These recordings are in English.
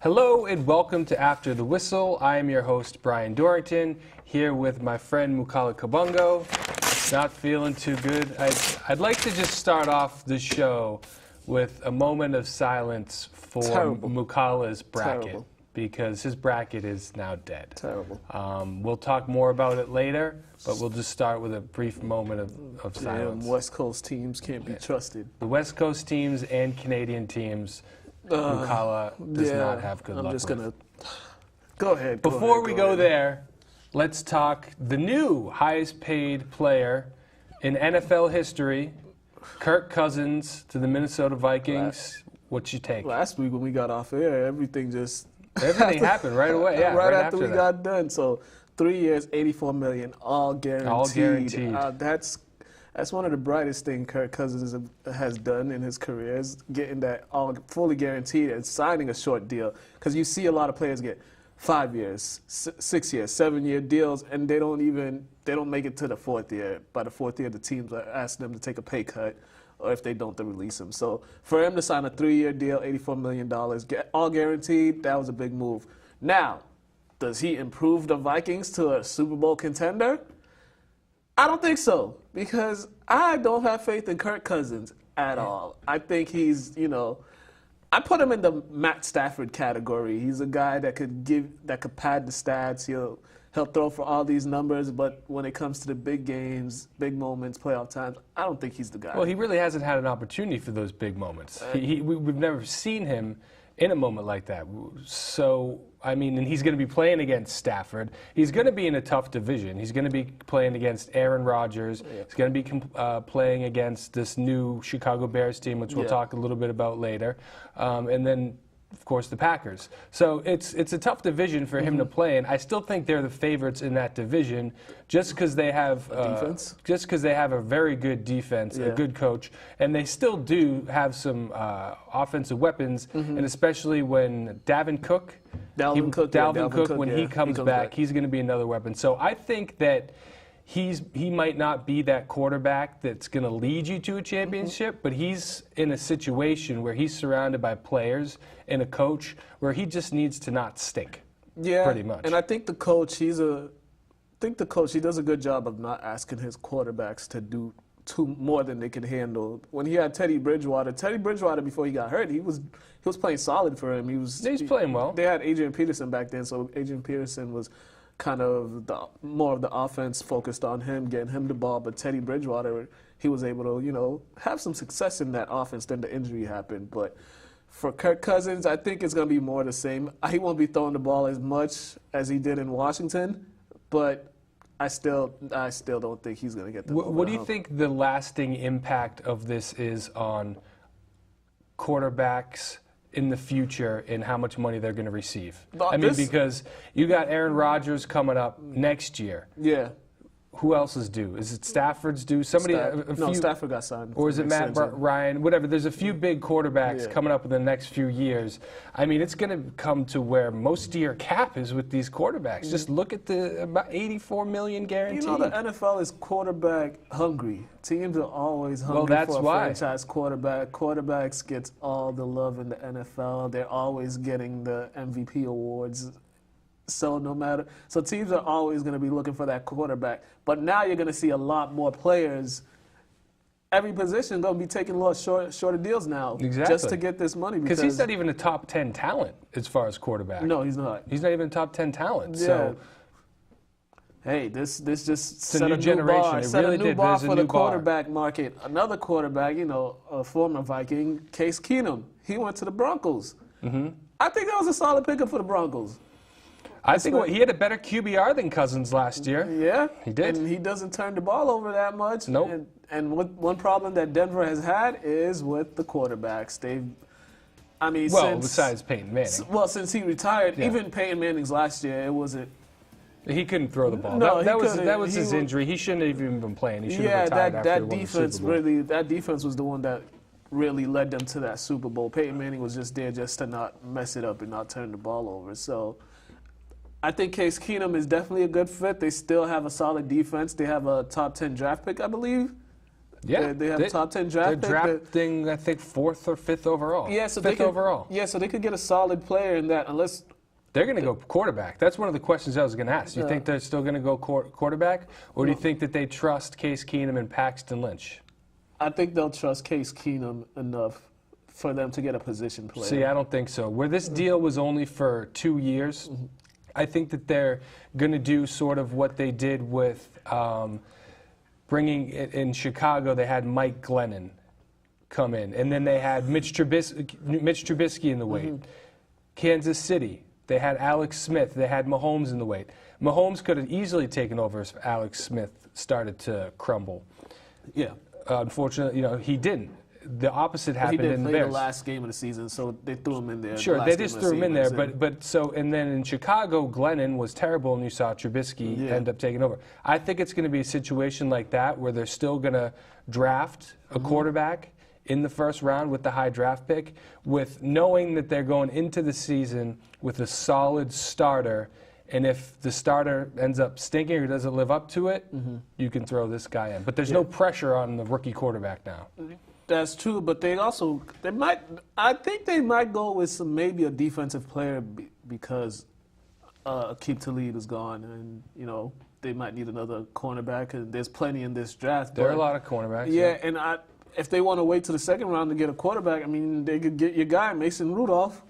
Hello and welcome to After the Whistle. I am your host, Brian Dorrington, here with my friend Mukala Kabungo. Not feeling too good. I'd like to just start off the show with a moment of silence for Mukala's bracket. Terrible. Because his bracket is now dead. Terrible. We'll talk more about it later, but we'll just start with a brief moment of silence. West Coast teams can't be trusted. The West Coast teams and Canadian teams, Mukala does not have good luck I'm just with. going to... Go ahead. Before we go there, let's talk the new highest paid player in NFL history, Kirk Cousins to the Minnesota Vikings. What's your take? Last week when we got off air, everything happened right away. Yeah, right after we got done. So 3 years, $84 million, all guaranteed. All guaranteed. That's one of the brightest things Kirk Cousins has done in his career, is getting that all fully guaranteed and signing a short deal. Because you see a lot of players get 5 years, 6 years, 7-year deals, and they don't make it to the fourth year. By the fourth year, the teams ask them to take a pay cut, or if they don't, they release him. So for him to sign a 3-year deal, $84 million, all guaranteed, that was a big move. Now, does he improve the Vikings to a Super Bowl contender? I don't think so, because I don't have faith in Kirk Cousins at all. I think he's, I put him in the Matt Stafford category. He's a guy that could pad the stats. He'll throw for all these numbers, but when it comes to the big games, big moments, playoff times, I don't think he's the guy. Well, he really hasn't had an opportunity for those big moments. We've never seen him in a moment like that. So, and he's going to be playing against Stafford. He's going to be in a tough division. He's going to be playing against Aaron Rodgers. Yeah. He's going to be playing against this new Chicago Bears team, which we'll talk a little bit about later. And then, of course, the Packers. So it's a tough division for him to play in. I still think they're the favorites in that division, just because they have a very good defense, a good coach, and they still do have some offensive weapons, and especially when Dalvin Cook, when he comes back, he's going to be another weapon. So I think that he might not be that quarterback that's going to lead you to a championship, but he's in a situation where he's surrounded by players and a coach where he just needs to not stink. Yeah, pretty much. And I think the coach, he does a good job of not asking his quarterbacks to do more than they can handle. When he had Teddy Bridgewater before he got hurt, he was playing solid for him. He's playing well. They had Adrian Peterson back then, so Adrian Peterson was kind of more of the offense focused on him, getting him the ball. But Teddy Bridgewater, he was able to, have some success in that offense. Then the injury happened. But for Kirk Cousins, I think it's going to be more the same. He won't be throwing the ball as much as he did in Washington, but I still don't think he's going to get the ball. What do you think the lasting impact of this is on quarterbacks in the future and how much money they're going to receive? Because you got Aaron Rodgers coming up next year. Yeah. Who else is due? Is it Stafford's due? Stafford got signed. Or is it Matt Ryan? Whatever. There's a few big quarterbacks coming up in the next few years. It's going to come to where most of your cap is with these quarterbacks. Just look at the about $84 million guaranteed. The NFL is quarterback hungry. Teams are always hungry for a franchise quarterback. Quarterbacks get all the love in the NFL. They're always getting the MVP awards. So teams are always going to be looking for that quarterback. But now you're going to see a lot more players. Every position going to be taking a lot shorter deals now, just to get this money. Because he's not even a top 10 talent as far as quarterback. No, he's not. He's not even a top 10 talent. Yeah. So, hey, this just set a new bar. Set a new bar for the quarterback market. Another quarterback, a former Viking, Case Keenum. He went to the Broncos. I think that was a solid pickup for the Broncos. I think he had a better QBR than Cousins last year. Yeah. He did. And he doesn't turn the ball over that much. Nope. And one problem that Denver has had is with the quarterbacks. Besides Peyton Manning. Well, since he retired, even Peyton Manning's last year, it wasn't. He couldn't throw the ball. No, that was his injury. He shouldn't have even been playing. He should have retired after he won the Super Bowl. That defense was the one that really led them to that Super Bowl. Peyton Manning was just there just to not mess it up and not turn the ball over. So I think Case Keenum is definitely a good fit. They still have a solid defense. They have a top 10 draft pick, I believe. Yeah, They have a top 10 draft pick. They're drafting, I think, 4th or 5th overall. Yeah, so fifth overall. Yeah, so they could get a solid player in that, unless they're going to go quarterback. That's one of the questions I was going to ask. You think they're still going to go quarterback, or do you think that they trust Case Keenum and Paxton Lynch? I think they'll trust Case Keenum enough for them to get a position player. See, I don't think so. Where this deal was only for 2 years, I think that they're going to do sort of what they did with bringing in Chicago. They had Mike Glennon come in, and then they had Mitch Trubisky in the wait. Kansas City, they had Alex Smith. They had Mahomes in the wait. Mahomes could have easily taken over if Alex Smith started to crumble. Yeah. Unfortunately, he didn't. The opposite happened in the Bears. He didn't play the last game of the season, so they threw him in there. Sure, they just threw him in there, and then in Chicago, Glennon was terrible, and you saw Trubisky end up taking over. I think it's going to be a situation like that where they're still going to draft a quarterback in the first round with the high draft pick, with knowing that they're going into the season with a solid starter, and if the starter ends up stinking or doesn't live up to it, you can throw this guy in. But there's no pressure on the rookie quarterback now. That's true, but I think they might go with maybe a defensive player because Aqib Talib is gone, and they might need another cornerback, and there's plenty in this draft. There are a lot of cornerbacks. Yeah, and if they want to wait to the second round to get a quarterback, I mean, they could get your guy Mason Rudolph.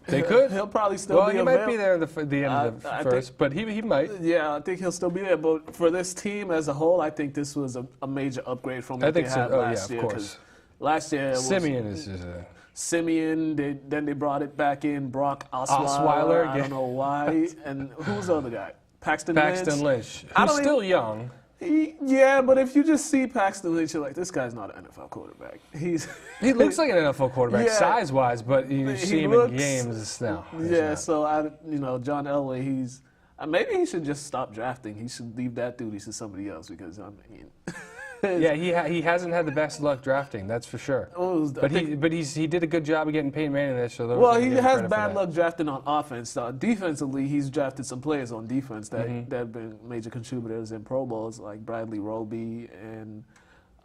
They could. He'll probably still be available. Well, he might be there at the end of the first, but he might. Yeah, I think he'll still be there. But for this team as a whole, I think this was a major upgrade from what they had last year. Of course. Last year, Simeon is just a... Simeon, then they brought it back in, Brock Osweiler. I don't know why. And who's the other guy? Paxton Lynch. Who's still young. Yeah, but if you just see Paxton Lynch, you're like, this guy's not an NFL quarterback. He looks like an NFL quarterback size-wise, but you see him in games now. Yeah, so John Elway, maybe he should just stop drafting. He should leave that duty to somebody else because yeah, he hasn't had the best luck drafting, that's for sure. But he did a good job of getting Peyton Manning there. So he has bad luck drafting on offense. Defensively, he's drafted some players on defense that have been major contributors in Pro Bowls, like Bradley Roby and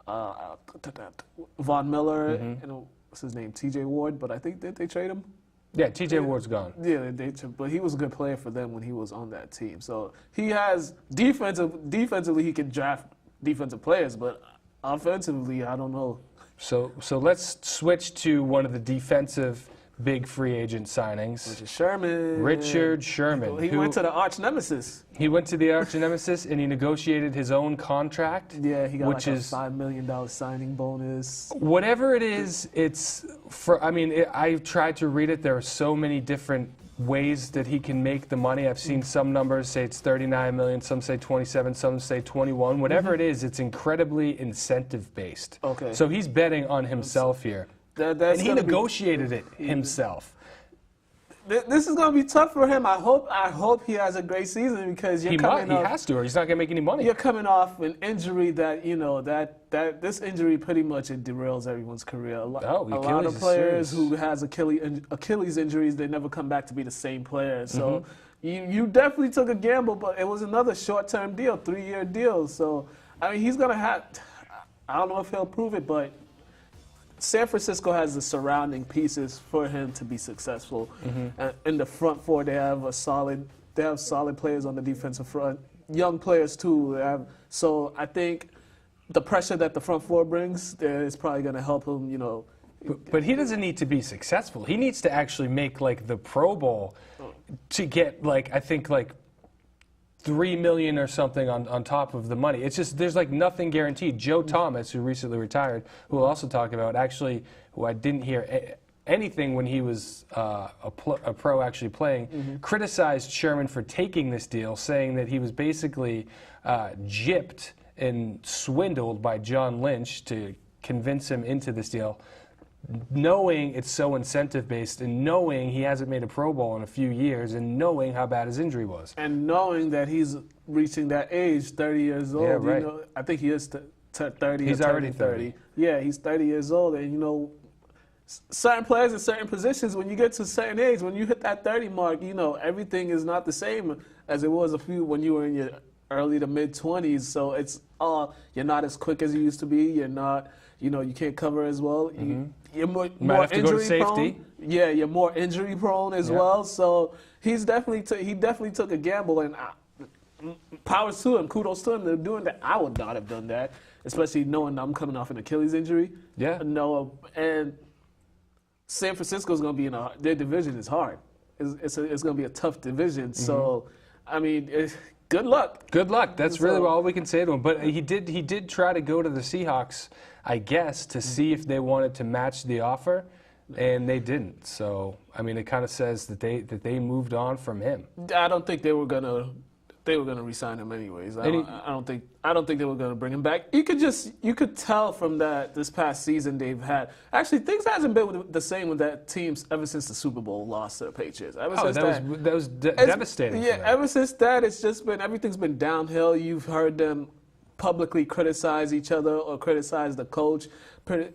Von Miller and what's his name, T.J. Ward. But I think they trade him. Yeah, T.J. Ward's gone. Yeah, but he was a good player for them when he was on that team. So he has defensively he can draft defensive players, but offensively, I don't know. So let's switch to one of the defensive big free agent signings. Richard Sherman. He went to the arch nemesis. He went to the arch nemesis, and he negotiated his own contract. Yeah, he got like a $5 million signing bonus. Whatever it is, it's for. I mean, I tried to read it. There are so many different ways that he can make the money. I've seen some numbers say it's $39 million, some say 27, some say 21. Whatever it is, it's incredibly incentive based. Okay. So he's betting on himself here. And he negotiated it himself. This is going to be tough for him. I hope he has a great season because he has to, or he's not going to make any money. You're coming off an injury that that this injury pretty much it derails everyone's career. A lot of players who has Achilles injuries, they never come back to be the same player. So you definitely took a gamble, but it was another short-term deal, 3-year deal. So I mean, he's going to have. I don't know if he'll prove it, but San Francisco has the surrounding pieces for him to be successful. In the front four, they have solid players on the defensive front, young players too. So I think the pressure that the front four brings is probably going to help him. But he doesn't need to be successful. He needs to actually make like the Pro Bowl to get I think $3 million or something on top of the money. It's just there's nothing guaranteed. Joe Thomas, who recently retired, who we'll also talk about, who I didn't hear anything when he was a pro actually playing, criticized Sherman for taking this deal, saying that he was basically gypped and swindled by John Lynch to convince him into this deal, knowing it's so incentive-based and knowing he hasn't made a Pro Bowl in a few years and knowing how bad his injury was. And knowing that he's reaching that age, 30 years old. Yeah, right. I think he is 30. He's already 30. Yeah, he's 30 years old. And, certain players in certain positions, when you get to a certain age, when you hit that 30 mark, everything is not the same as it was when you were in your early to mid-20s. So it's you're not as quick as you used to be. You're not, you can't cover as well. You're more injury prone. Yeah, you're more injury prone as well. So he definitely took a gamble, and powers to him, kudos to him. They're doing that. I would not have done that, especially knowing I'm coming off an Achilles injury. Yeah. No, and San Francisco's going to be their division is hard. It's going to be a tough division. So, I mean, good luck. Good luck. That's really all we can say to him. But he did try to go to the Seahawks, I guess, to see if they wanted to match the offer, and they didn't. So, I mean, it kind of says that they moved on from him. I don't think they were gonna re-sign him anyways. I don't think they were gonna bring him back. You could tell from this past season they've had. Actually, things hasn't been the same with that team ever since the Super Bowl loss to the Patriots. That was devastating. Yeah, ever since that, it's just been everything's been downhill. You've heard them publicly criticize each other or criticize the coach,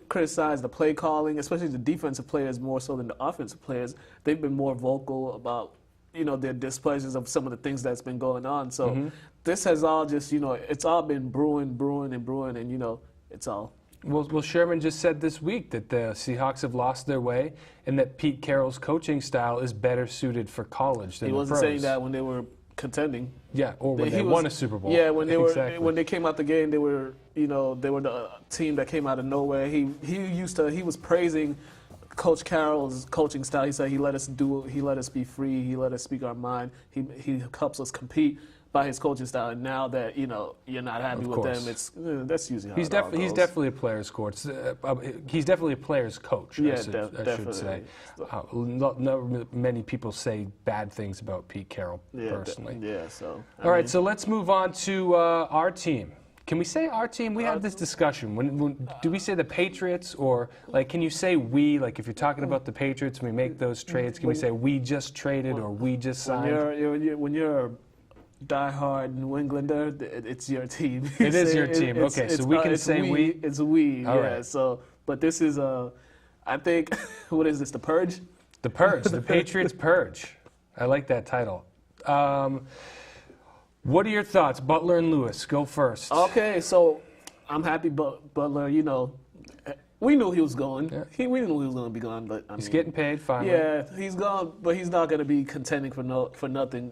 criticize the play calling, especially the defensive players more so than the offensive players. They've been more vocal about their displeasures of some of the things that's been going on. So this has all just, it's all been brewing, and, it's all. Well, Sherman just said this week that the Seahawks have lost their way and that Pete Carroll's coaching style is better suited for college than the pros. He wasn't saying that when they were contending. Yeah, or when they won a Super Bowl. Yeah, when they came out the game, they were the team that came out of nowhere. He was praising Coach Carroll's coaching style. He said he let us be free, he let us speak our mind. He helps us compete by his coaching style. And now that you're not happy with them, that's usually how he's definitely a player's coach. He's definitely a player's coach. Yeah, I should say. Not many people say bad things about Pete Carroll personally. So all right, so let's move on to our team. Can we say our team? We had this discussion. When do we say the Patriots, or can you say we? Like if you're talking about the Patriots, we make those trades. Can we say we just traded or we just signed? When you're a diehard New Englander, it's your team. It is your team. Okay, so we can say we. It's we. All yeah. right. So, but this is I think what is this? The Purge. The Purge. The Patriots Purge. I like that title. What are your thoughts, Butler and Lewis? Go first. Okay, so I'm happy Butler. We knew he was going. Yeah. We knew he was going to be gone, but He's getting paid finally. Yeah, he's gone, but he's not going to be contending for nothing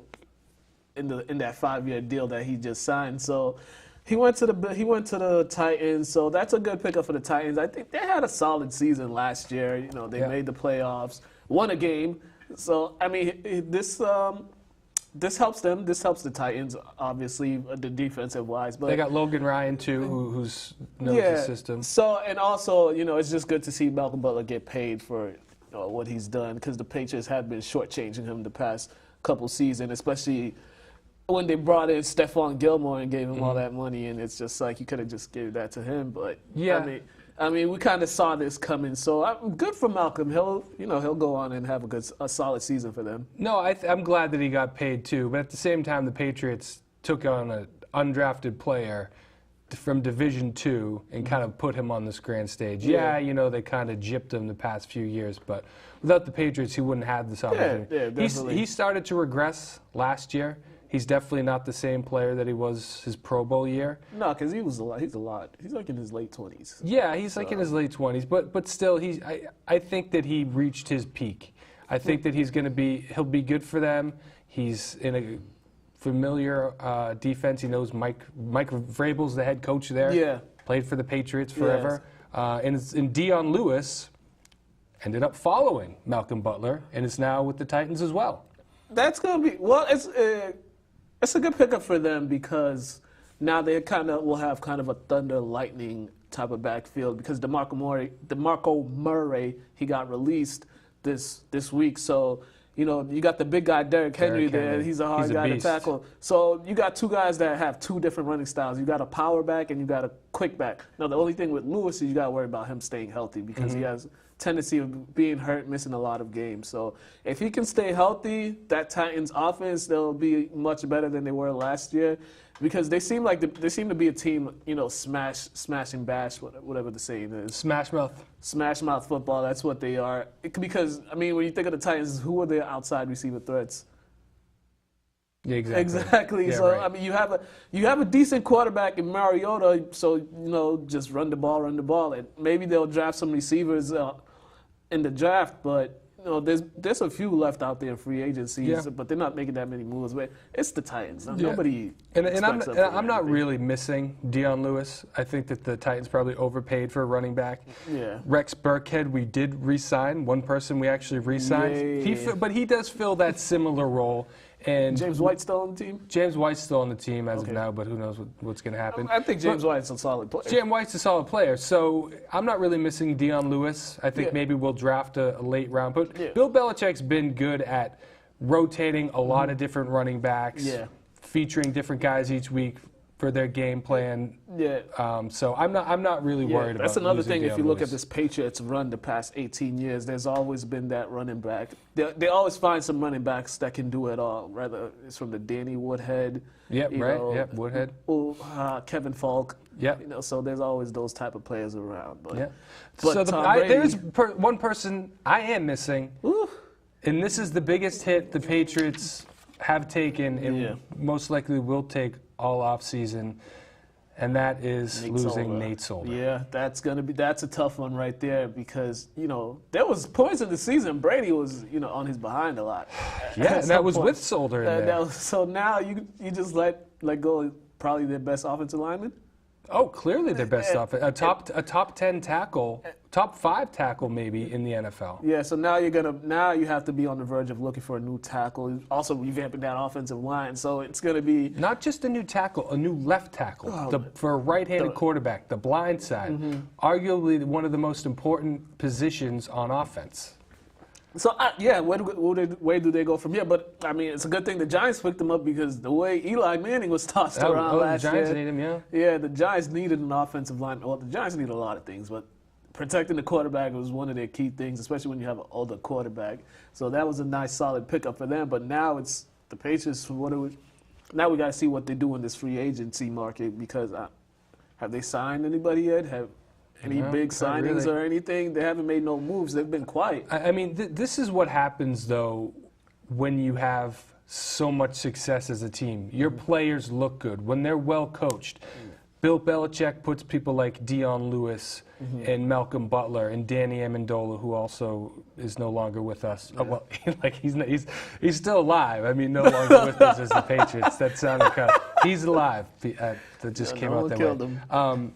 in that 5-year deal that he just signed. So he went to the Titans. So that's a good pickup for the Titans. I think they had a solid season last year. They made the playoffs, won a game. So I mean, this helps them. This helps the Titans, obviously, the defensive wise. But they got Logan Ryan too, who's knows the system. So and also, it's just good to see Malcolm Butler get paid for what he's done, because the Patriots have been shortchanging him the past couple seasons, especially when they brought in Stephon Gilmore and gave him all that money, and it's just like you could have just gave that to him. But yeah. I mean, we kind of saw this coming, so I'm good for Malcolm. He'll go on and have a solid season for them. No, I'm glad that he got paid too. But at the same time, the Patriots took on an undrafted player from Division II and kind of put him on this grand stage. Yeah, they kind of gypped him the past few years, but without the Patriots, he wouldn't have this opportunity. Yeah, definitely. He started to regress last year. He's definitely not the same player that he was his Pro Bowl year. No, because he's like in his late 20s. Yeah, he's like in his late 20s, but still, I think that he reached his peak. I think that he'll be good for them. He's in a familiar defense. He knows Mike Vrabel's the head coach there. Yeah. Played for the Patriots forever. Yes. And Dion Lewis ended up following Malcolm Butler and is now with the Titans as well. That's going to be, it's a good pickup for them, because now they will have kind of a thunder lightning type of backfield, because DeMarco Murray, he got released this week. So, you got the big guy Derrick Henry there. He's a hard guy to tackle. So you got two guys that have two different running styles. You got a power back and you got a quick back. Now, the only thing with Lewis is you got to worry about him staying healthy, because he has tendency of being hurt, missing a lot of games. So if he can stay healthy, that Titans offense, they'll be much better than they were last year, because they seem to be a team, smash and bash, whatever the saying is. Smash mouth football. That's what they are. Because I mean, when you think of the Titans, who are their outside receiver threats? Yeah, exactly. Exactly. Yeah, So right. I mean, you have a decent quarterback in Mariota. So just run the ball, and maybe they'll draft some receivers in the draft. But there's a few left out there in free agencies, but they're not making that many moves. But it's the Titans. Nobody. And I'm not really missing Dion Lewis. I think that the Titans probably overpaid for a running back. Yeah. Rex Burkhead, we did re-sign. One person we actually re-signed. Yeah. But he does fill that similar role. And James White's still on the team? James White's still on the team as of now, but who knows what's going to happen. I think James White's a solid player. James White's a solid player, so I'm not really missing Dion Lewis. I think maybe we'll draft a late round. But Bill Belichick's been good at rotating a lot of different running backs, featuring different guys each week for their game plan. So I'm not really worried about. That's another thing. Dion If you look Lewis. at this Patriots run the past 18 years, there's always been that running back. They always find some running backs that can do it all. Whether it's from the Danny Woodhead. Woodhead. Kevin Falk. So there's always those type of players around. But so Tom Brady, there's one person I am missing, and this is the biggest hit the Patriots have taken and most likely will take all off season, and that is losing Nate Solder. Yeah, that's a tough one right there because there was points in the season Brady was on his behind a lot. And that was with Solder in there. So now you just let go probably their best offensive lineman. Oh, clearly their best offense. A top 10 tackle, top 5 tackle maybe in the NFL. Yeah, so now you have to be on the verge of looking for a new tackle. Also revamping that offensive line. So it's gonna be not just a new tackle, a new left tackle. For a right-handed quarterback, the blind side. Arguably one of the most important positions on offense. So, where do they go from here? But, I mean, it's a good thing the Giants picked him up because the way Eli Manning was tossed around last year. The Giants need him, Yeah, the Giants needed an offensive line. Well, the Giants needed a lot of things, but protecting the quarterback was one of their key things, especially when you have an older quarterback. So that was a nice, solid pickup for them. But now it's the Patriots. Now we got to see what they do in this free agency market because have they signed anybody yet? Have any big signings or anything? They haven't made no moves. They've been quiet. I mean, this is what happens, though, when you have so much success as a team. Your players look good. When they're well coached, Bill Belichick puts people like Dion Lewis and Malcolm Butler and Danny Amendola, who also is no longer with us. Yeah. Oh, well, he's still alive. I mean, no longer with us as the Patriots. That sounded kind of, he's alive. That just came out that way. Him.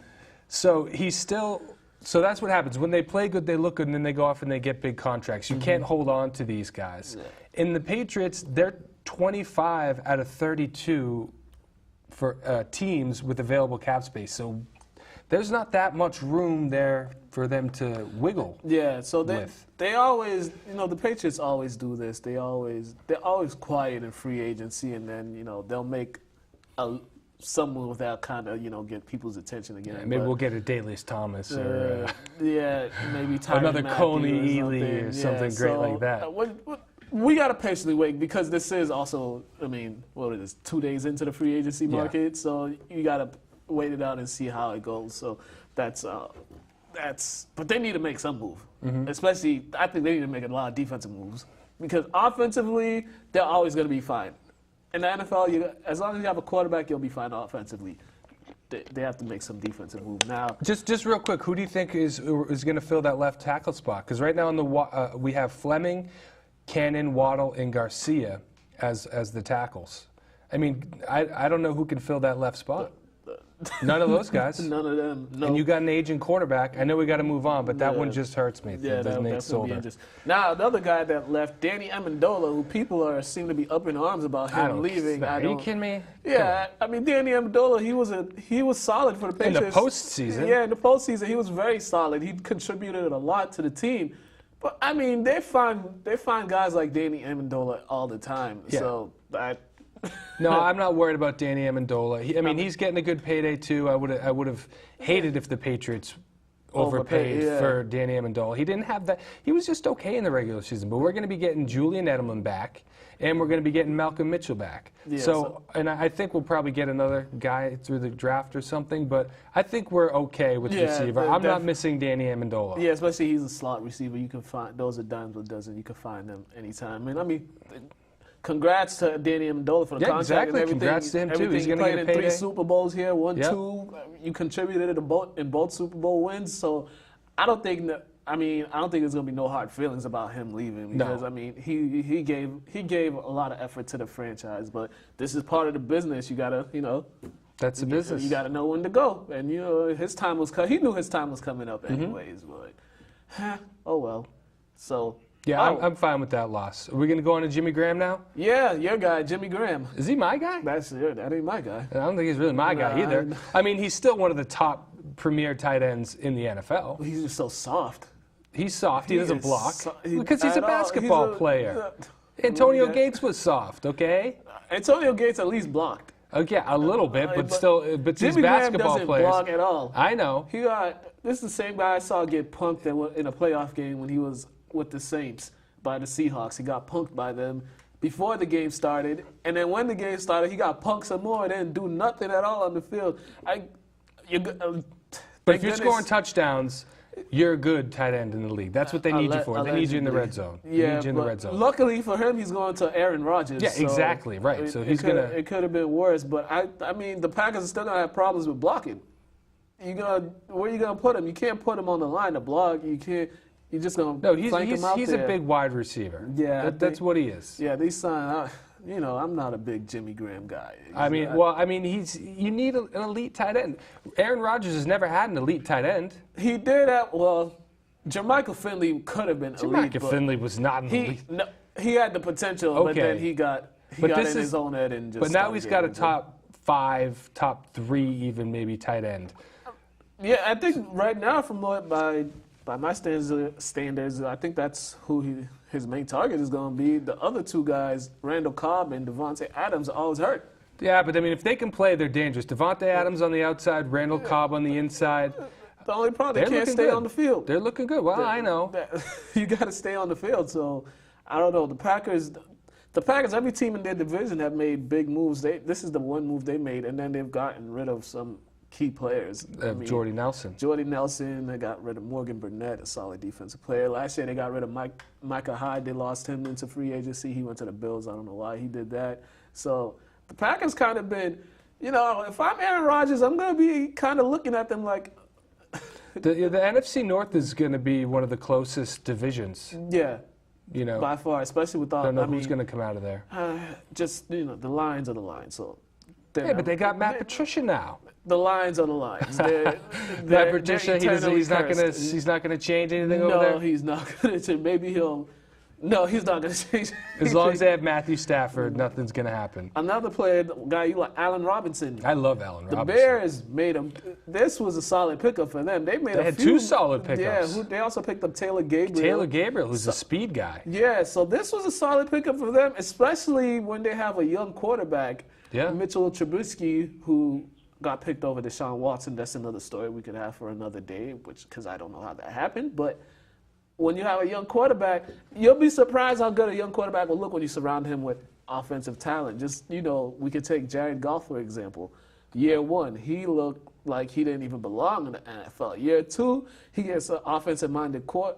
So he's still. So that's what happens. When they play good, they look good, and then they go off and they get big contracts. You can't hold on to these guys. Yeah. In the Patriots, they're 25 out of 32 for teams with available cap space. So there's not that much room there for them to wiggle. Yeah. So they always, the Patriots always do this. They're always quiet in free agency, and then they'll make someone without kind of get people's attention again. Yeah, maybe we'll get a Dalius Thomas or maybe Tyrann another Mathieu Coney Ely or something great like that. We got to patiently wait because this is also, what is this, 2 days into the free agency market, so you got to wait it out and see how it goes. So that's but they need to make some move. Especially, I think they need to make a lot of defensive moves because offensively they're always going to be fine. In the NFL, as long as you have a quarterback, you'll be fine offensively. They have to make some defensive moves now. Just real quick, who do you think is going to fill that left tackle spot? Because right now we have Fleming, Cannon, Waddle, and Garcia as the tackles. I mean, I don't know who can fill that left spot. None of those guys. None of them. No. And you got an aging quarterback. I know we got to move on, but that one just hurts me. Yeah, now another guy that left, Danny Amendola, who people seem to be up in arms about him leaving. Are you kidding me? Yeah, I mean Danny Amendola, he was solid for the Patriots in the postseason. Yeah, in the postseason he was very solid. He contributed a lot to the team. But I mean, they find guys like Danny Amendola all the time. Yeah. So No, I'm not worried about Danny Amendola. He's getting a good payday too. I would have hated if the Patriots overpaid for Danny Amendola. He didn't have that. He was just okay in the regular season. But we're going to be getting Julian Edelman back, and we're going to be getting Malcolm Mitchell back. Yeah, and I think we'll probably get another guy through the draft or something. But I think we're okay with receiver. I'm not missing Danny Amendola. Yeah, especially he's a slot receiver. You can find those are dimes or dozen. You can find them anytime. congrats to Danny Amendola for the contract exactly. and everything. Congrats to him, too. He's He going to played get a in 3 payday. Super Bowls here, 1, Yep. 2. You contributed in both Super Bowl wins. So I don't think there's going to be no hard feelings about him leaving because, No. I mean, he gave a lot of effort to the franchise. But this is part of the business. You got to, That's the business. you got to know when to go. And, his time was he knew his time was coming up anyways. But, oh, well. So. Yeah, Oh. I'm fine with that loss. Are we going to go on to Jimmy Graham now? Yeah, your guy, Jimmy Graham. Is he my guy? That ain't my guy. I don't think he's really my guy Nah. either. I mean, he's still one of the top premier tight ends in the NFL. He's just so soft. He's soft. He doesn't is block because he's a at all. basketball He's a- player. Antonio Yeah. Gates was soft, okay? Antonio Gates at least blocked. Okay, a little bit, but still, but these Jimmy Graham basketball doesn't players. block at all. I know. This is the same guy I saw get punked in a playoff game when he was with the Saints by the Seahawks. He got punked by them before the game started, and then when the game started, he got punked some more and didn't do nothing at all on the field. But if you're scoring touchdowns, you're a good tight end in the league. That's what they need you for. They need you in the red zone. They Yeah, need you in the but red zone. luckily for him, he's going to Aaron Rodgers. Yeah, so exactly, right. So he's It could have been worse, but I mean, the Packers are still gonna have problems with blocking. Where you gonna put him? You can't put him on the line to block. You can't. You're just gonna No, flank him out he's there. a big wide receiver. Yeah, That's what he is. Yeah, they signed. I'm not a big Jimmy Graham guy. You need an elite tight end. Aaron Rodgers has never had an elite tight end. He did have. Well, Jermichael Finley could have been elite. Jermichael Finley was not an elite. He had the potential, but Okay. then he got in his own head and just. But now started he's got a getting top 5, top 3, even maybe tight end. Yeah, I think right now, by my standards, I think that's who his main target is going to be. The other 2 guys, Randall Cobb and Devontae Adams, are always hurt. Yeah, but I mean, if they can play, they're dangerous. Devontae Adams on the outside, Randall Cobb on the inside. The only problem, they They're can't looking stay good. on the field. They're looking good. Well, I know. You got to stay on the field. So I don't know. The Packers, every team in their division have made big moves. This is the one move they made, and then they've gotten rid of some key players. Jordy Nelson. Jordy Nelson. They got rid of Morgan Burnett, a solid defensive player. Last year they got rid of Micah Hyde. They lost him into free agency. He went to the Bills. I don't know why he did that. So the Packers kind of been, if I'm Aaron Rodgers, I'm going to be kind of looking at them like. The NFC North is going to be one of the closest divisions. Yeah. By By far, especially with all. I don't know who's going to come out of there. Just the Lions are the Lions. So. Yeah, but they got Matt Patricia now. The Lions are the Lions. Matt Patricia, he's not going to change anything over there. No, he's not going to. Maybe he'll. No, he's not going to change. As long as they have Matthew Stafford, nothing's going to happen. Another player, guy you like, Allen Robinson. I love Allen Robinson. The Bears made him. This was a solid pickup for them. They had 2 solid pickups. Yeah, they also picked up Taylor Gabriel. Taylor Gabriel, who's a speed guy. Yeah, so this was a solid pickup for them, especially when they have a young quarterback, Mitchell Trubisky, who got picked over Deshaun Watson. That's another story we could have for another day, because I don't know how that happened, but. When you have a young quarterback, you'll be surprised how good a young quarterback will look when you surround him with offensive talent. Just, we could take Jared Goff, for example. Year 1, he looked like he didn't even belong in the NFL. Year 2, he gets an offensive-minded coach.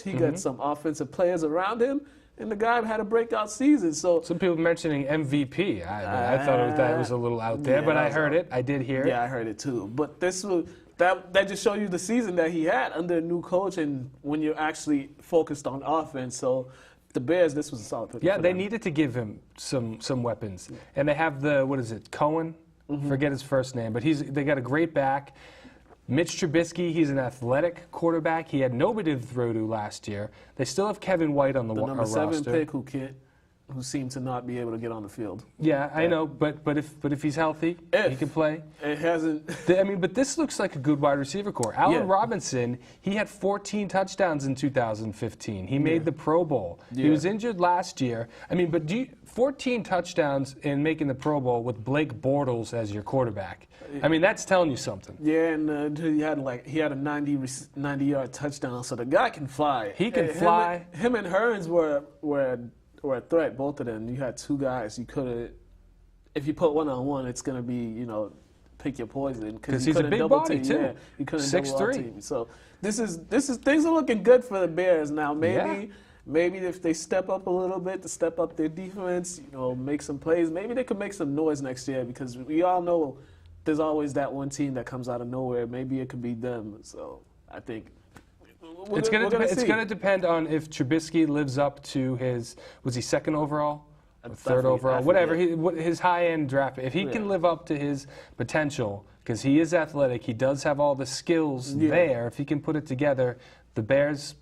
He gets some offensive players around him, and the guy had a breakout season. So some people mentioning MVP. I thought that was a little out there, but I heard it. I did hear it. Yeah, I heard it too. But this was... That just shows you the season that he had under a new coach and when you're actually focused on offense. So the Bears, this was a solid pick. Yeah, they needed to give him some weapons. Yeah. And they have Cohen? Forget his first name, but they got a great back. Mitch Trubisky, he's an athletic quarterback. He had nobody to throw to last year. They still have Kevin White on the roster. number 7 pick who seemed to not be able to get on the field. Yeah, I know, but if he's healthy, he can play. It hasn't. But this looks like a good wide receiver core. Allen Robinson, he had 14 touchdowns in 2015. He made the Pro Bowl. Yeah. He was injured last year. 14 touchdowns in making the Pro Bowl with Blake Bortles as your quarterback. That's telling you something. Yeah, and he had a 90-yard touchdown, so the guy can fly. He can fly. Him and Hearns were a threat, both of them. You had 2 guys. You couldn't. If you put 1-on-1, it's going to be, pick your poison. Because he's a big body, too. Yeah, you couldn't 6'3". So this is things are looking good for the Bears now. Maybe maybe if they step up a little bit to step up their defense, make some plays, maybe they could make some noise next year because we all know there's always that one team that comes out of nowhere. Maybe it could be them. So I think it's going to depend on if Trubisky lives up to was he second overall? Third overall, whatever, his high-end draft. If he can live up to his potential, because he is athletic, he does have all the skills there. If he can put it together, the Bears,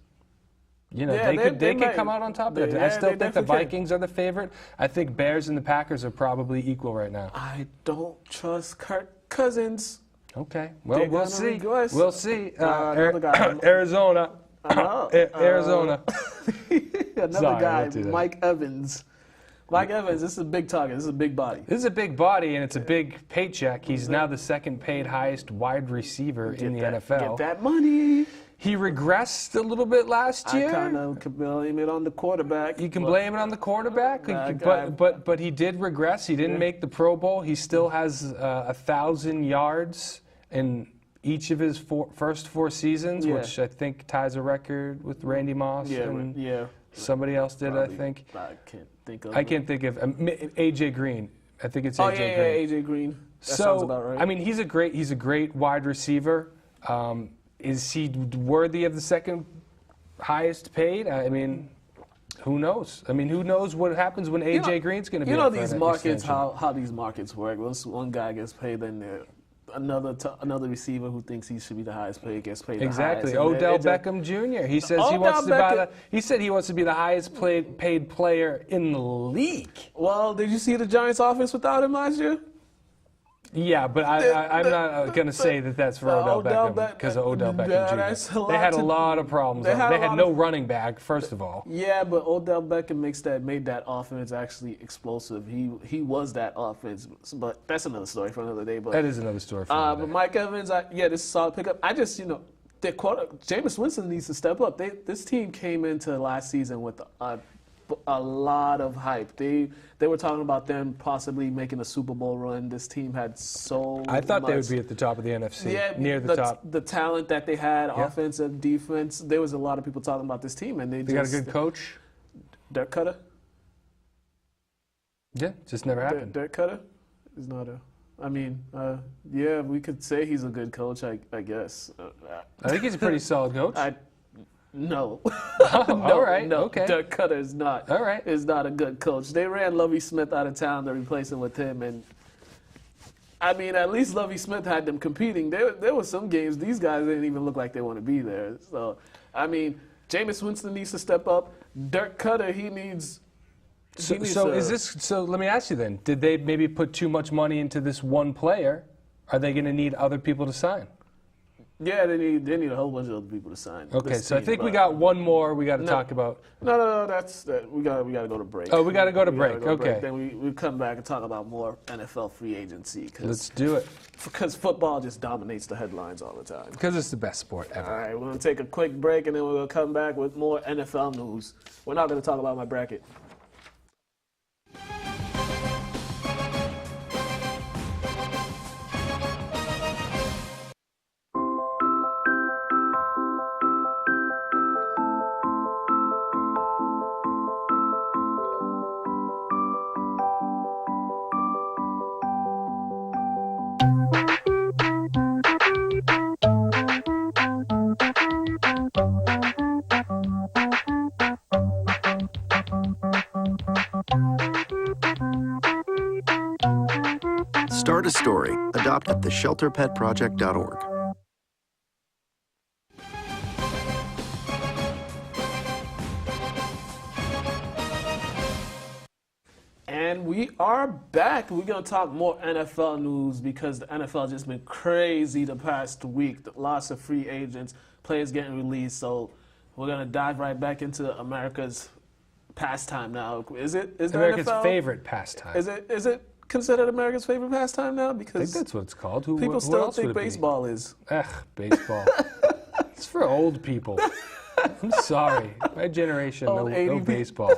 they could come out on top of it. I still think the Vikings are the favorite. I think Bears and the Packers are probably equal right now. I don't trust Kirk Cousins. Okay, well, we'll see. Regress. We'll see. Arizona. Arizona. Another guy, Mike Evans. Mike Evans, this is a big target. This is a big body. This is a big body, and it's a big paycheck. He's now the second paid highest wide receiver in the NFL. Get that money. He regressed a little bit last year. I kind of can blame it on the quarterback. You can blame it on the quarterback, but he did regress. He didn't make the Pro Bowl. He still has 1,000 yards in each of his first 4 seasons, which I think ties a record with Randy Moss. Somebody else did, I think. I can't think of A.J. Green. I think it's A.J. Green. A.J. Green. That sounds about right. I mean, he's a great wide receiver. Is he worthy of the second highest paid? I mean, who knows? I mean, who knows what happens when A.J. Green's going to be up for these markets, how these markets work. Once one guy gets paid, then another receiver who thinks he should be the highest paid gets paid exactly. the highest. Odell Beckham Jr. He says he said he wants to be the highest paid player in the league. Well, did you see the Giants' offense without him last year? Yeah, but I'm not going to say that that's for Odell Beckham because of Odell Beckham Jr. They had a lot of problems. They had no running back, first of all. Yeah, but Odell Beckham made that offense actually explosive. He was that offense, but that's another story for another day. But that is another story for another day. But Mike Evans, this is a solid pickup. I just, Jameis Winston needs to step up. This team came into last season with a lot of hype. They were talking about them possibly making a Super Bowl run. This team had I thought they would be at the top of the NFC, near the top. The talent that they had, offensive, defense. There was a lot of people talking about this team, and they got a good coach. Dirk Cutter. Yeah, just never happened. Dirk Cutter is not a. I mean, we could say he's a good coach. I guess. I think he's a pretty solid coach. No. All right. No. Okay. Dirk Cutter is not. All right. Is not a good coach. They ran Lovie Smith out of town to replace him with him, and I mean, at least Lovie Smith had them competing. There were some games these guys didn't even look like they want to be there. So, I mean, Jameis Winston needs to step up. Dirk Cutter, he needs. So let me ask you then: did they maybe put too much money into this one player? Are they going to need other people to sign? Yeah, they need a whole bunch of other people to sign. Okay, so I think we got one more we got to talk about. No, that's we got to go to break. Oh, we got to go to break. Okay. Then we come back and talk about more NFL free agency. Let's do it. Because football just dominates the headlines all the time. Because it's the best sport ever. All right, we're going to take a quick break and then we're going to come back with more NFL news. We're not going to talk about my bracket. Start a story. Adopt at theshelterpetproject.org. And we are back. We're going to talk more NFL news because the NFL has just been crazy the past week. Lots of free agents, players getting released. So we're going to dive right back into America's pastime now. Is America's NFL? Favorite pastime? Is it considered America's favorite pastime now? Because I think that's what it's called. People still think baseball is. Baseball. It's for old people. I'm sorry. My generation, no baseball.